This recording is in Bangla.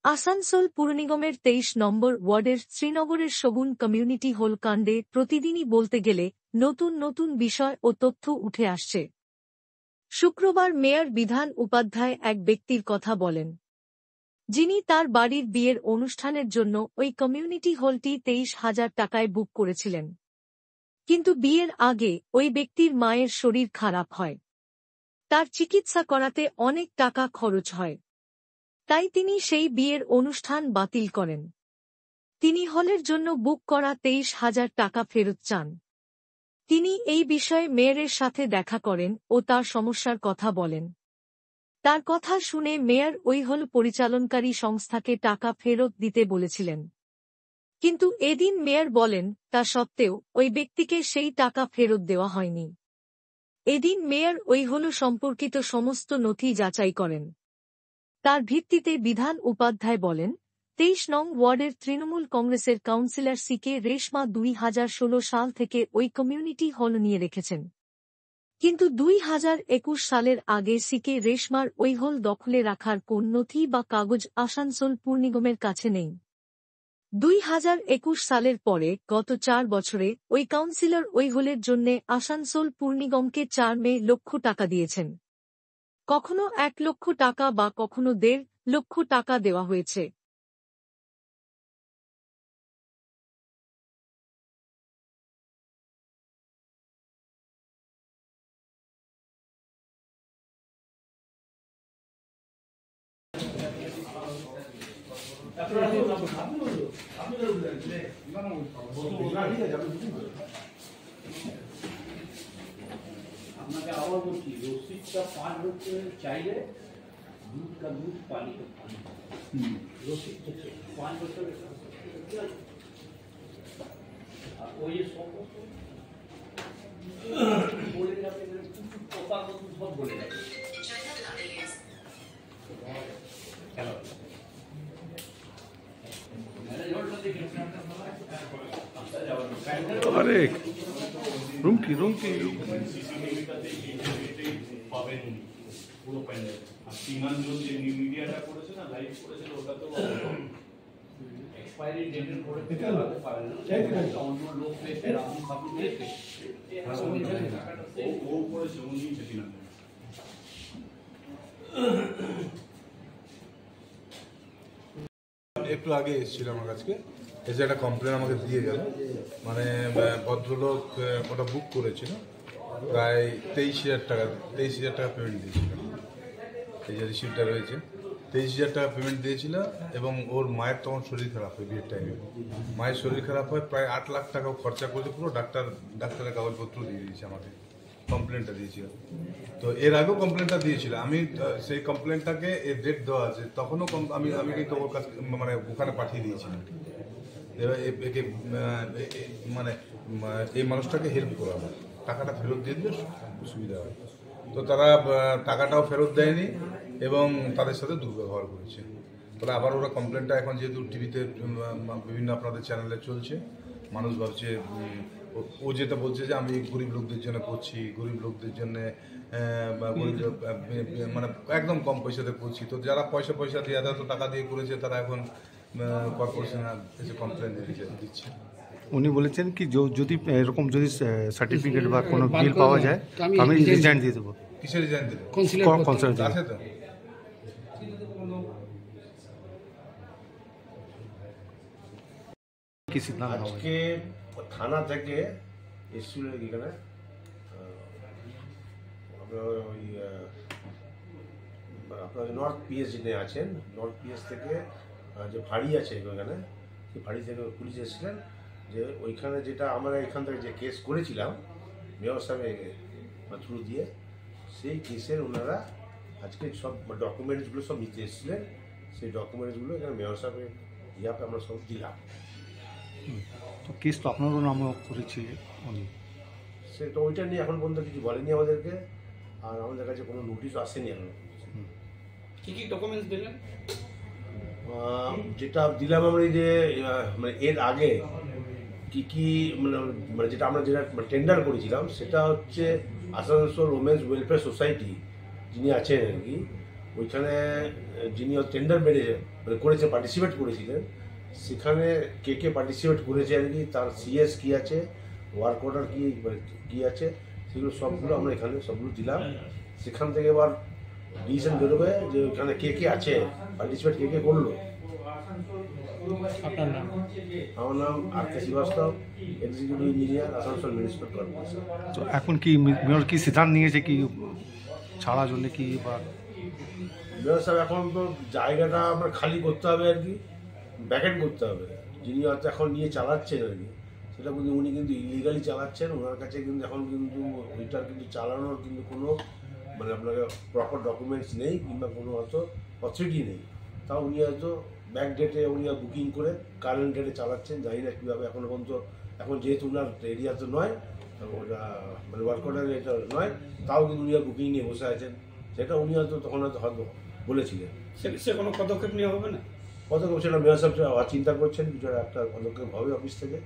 আসানসোল পুর নিগমের ২৩ নম্বর ওয়ার্ডের শ্রীনগরের শগুন কমিউনিটি হল কাণ্ডে প্রতিদিনই বলতে গেলে নতুন নতুন বিষয় ও তথ্য উঠে আসছে। শুক্রবার মেয়র বিধান উপাধ্যায় এক ব্যক্তির কথা বলেন, যিনি তার বাড়ির বিয়ের অনুষ্ঠানের জন্য ওই কমিউনিটি হলটি ২৩,০০০ টাকায় বুক করেছিলেন। কিন্তু বিয়ের আগে ওই ব্যক্তির মায়ের শরীর খারাপ হয়। তার চিকিৎসা করাতে অনেক টাকা খরচ হয়। তাই তিনি সেই বিয়ের অনুষ্ঠান বাতিল করেন। তিনি হলের জন্য বুক করা ২৩,০০০ টাকা ফেরত চান। তিনি এই বিষয়ে মেয়রের সাথে দেখা করেন ও তার সমস্যার কথা বলেন। তার কথা শুনে মেয়র ওই হল পরিচালনকারী সংস্থাকে টাকা ফেরত দিতে বলেছিলেন। কিন্তু এদিন মেয়র বলেন তা সত্ত্বেও ওই ব্যক্তিকে সেই টাকা ফেরত দেওয়া হয়নি। এদিন মেয়র ওই হল সম্পর্কিত সমস্ত নথি যাচাই করেন। তার ভিত্তিতে বিধান উপাধ্যায় বলেন, ২৩ নং ওয়ার্ডের তৃণমূল কংগ্রেসের কাউন্সিলর সিকে রেশমা ২০১৬ সাল থেকে ওই কমিউনিটি হল নিয়ে রেখেছেন। কিন্তু ২০২১ সালের আগে সিকে রেশমার ওই হল দখলে রাখার কোন নথি বা কাগজ আসানসোল পুর নিগমের কাছে নেই। ২০২১ সালের পরে গত ৪ বছরে ওই কাউন্সিলর ওই হলের জন্যে আসানসোল পুর নিগমকে ৪ লক্ষ টাকা দিয়েছেন। কখনো ১ লক্ষ টাকা বা কখনো ১.৫ লক্ষ টাকা দেওয়া হয়েছে। আপনাকে আবার বলছি, রসিদটা ৫ বছরের চাইলে দুধ কা দুধ পানি কা পানি, রসিদটা ৫ বছরের। আর ওই সমস্ত বলে যাবে, কথার মতো সব বলে যাবে। अरे रुमकी পাবেন পুরো প্যান্ডেল। আর সীমাঞ্চল যে নিউ মিডিয়াটা করেছে না, লাইভ করেছে, ওটা তো এক্সপায়ারি ডেটের পরে থেকে আলাদা পাবেন না। অন্য লোক পেয়েছে, রাহুল খাবুর পেয়েছে, ও করেছে, উনি সেদিন একটু আগে এসেছিল আমার কাছে, এসে একটা কমপ্লেন আমাকে দিয়ে গেল। মানে ভদ্রলোক ওটা বুক করেছিল, প্রায় ২৩,০০০ টাকা পেমেন্ট দিয়েছিল। এই যে রিসিপ্টটা রয়েছে, ২৩,০০০ টাকা পেমেন্ট দিয়েছিল। এবং ওর মায়ের তখন শরীর খারাপ হয়, বিয়ের টাইমে মায়ের শরীর খারাপ হয়, প্রায় ৮ লাখ টাকাও খরচা করেছে। পুরো ডাক্তারের কাগজপত্র দিয়ে দিয়েছে আমাকে, কমপ্লেনটা দিয়েছিল। তো এর আগেও কমপ্লেনটা দিয়েছিল আমি, সেই কমপ্লেনটাকে এর ডেট দেওয়া আছে, তখনও আমি কিন্তু ওর কাছে মানে ওখানে পাঠিয়ে দিয়েছিলাম। একে মানে এই মানুষটাকে হেল্প করা হয়, টাকাটা ফেরত দিয়ে দিলে সুবিধা হয়। তো তারা টাকাটাও ফেরত দেয়নি এবং তাদের সাথে দুর্ব্যবহার করেছে। তাহলে আবার ওরা কমপ্লেনটা এখন যেহেতু টিভিতে বিভিন্ন আপনাদের চ্যানেলে চলছে, মানুষ ভাবছে ও যেটা বলছে যে আমি গরিব লোকদের জন্য করছি, গরিব লোকদের জন্য মানে একদম কম পয়সাতে করছি। তো যারা পয়সা দিয়ে এত টাকা দিয়ে করেছে, তারা এখন কর্পোরেশন এসে কমপ্লেন দিচ্ছে। উনি বলেছেন কি যদি এরকম যদি সার্টিফিকেট বা কোনো বিল পাওয়া যায় আমি রিজাইন দিয়ে দেবো। কিসের রিজাইন দেবে? কাউন্সিলর আছে তো। আজকে থানা থেকে এসেছিল এখানে, আপনার ওই আপনার নর্থ পিএস যিনি আছেন, নর্থ পিএস থেকে যে ফাঁড়ি আছে ওইখানে, সেই ফাঁড়ি থেকে পুলিশ এসেছিলেন যে ওইখানে যেটা আমরা এখান থেকে যে কেস করেছিলাম মেয়র সাহেবের থ্রু দিয়ে, সেই কেসের ওনারা আজকে সব ডকুমেন্টসগুলো সব নিতে এসেছিলেন। সেই ডকুমেন্টসগুলো এখানে মেয়র সাহেবের ইয়াতে আমরা সব দিলাম। তো কেস তো আপনারও নামও করেছি উনি, সে তো ওইটা নিয়ে এখন পর্যন্ত কিছু বলেনি আমাদেরকে, আর আমাদের কাছে কোনো নোটিশ আসেনি এখন। কি কি ডকুমেন্টস দিলেন? যেটা দিলাম আমরা, এই যে মানে এর আগে কি মানে যেটা আমরা যেটা টেন্ডার করেছিলাম, সেটা হচ্ছে আসানসোল ওমেন্স ওয়েলফেয়ার সোসাইটি যিনি আছেন আর কি, ওইখানে যিনি টেন্ডার মানে করেছে, পার্টিসিপেট করেছিলেন, সেখানে কে কে পার্টিসিপেট করেছে আর কি, তার সিএস কী আছে, ওয়ার্ক অর্ডার কী আছে, সেগুলো সবগুলো আমরা এখানে সবগুলো দিলাম। সেখান থেকে এবার ডিসিশন বেরোবে যে ওইখানে কে কে আছে, পার্টিসিপেট কে কে করলো। আপনার নাম? আমার নাম R K. Srivastava, executive engineer, Asansol municipal corporation. তো এখন কি মেয়র কি সিদ্ধান্ত নিয়েছে কি ছাড়ার জন্য কি বা মেয়র সাহেব এখন তো জায়গাটা আমরা খালি করতে হবে আর কি, ব্যাকেট করতে হবে। যিনি হয়তো এখন নিয়ে চালাচ্ছেন আর কি, সেটা কিন্তু উনি কিন্তু ইলিগালি চালাচ্ছেন। ওনার কাছে কিন্তু এখন কিন্তু ওইটার কিন্তু চালানোর কিন্তু কোনো মানে আপনাকে প্রপার ডকুমেন্টস নেই, কিংবা কোনো হয়তো অথরিটি নেই। তাও উনি হয়তো ব্যাক ডেটে উনি বুকিং করে কারেন্ট ডেটে চালাচ্ছেন, জানি না কীভাবে। এখন পর্যন্ত এখন যেহেতু ওনার এরিয়া তো নয়, ওটা মানে ওয়ার্ক অর্ডার এটা নয়, তাও কিন্তু উনি বুকিং নিয়ে বসে আছেন। সেটা উনি হয়তো তখন হয়তো বলেছিলেন। সে কোনো পদক্ষেপ নেওয়া হবে না? পদক্ষেপ সেটা মেয়র সাহেব চিন্তা করছেন, কিছু একটা পদক্ষেপ হবে অফিস থেকে।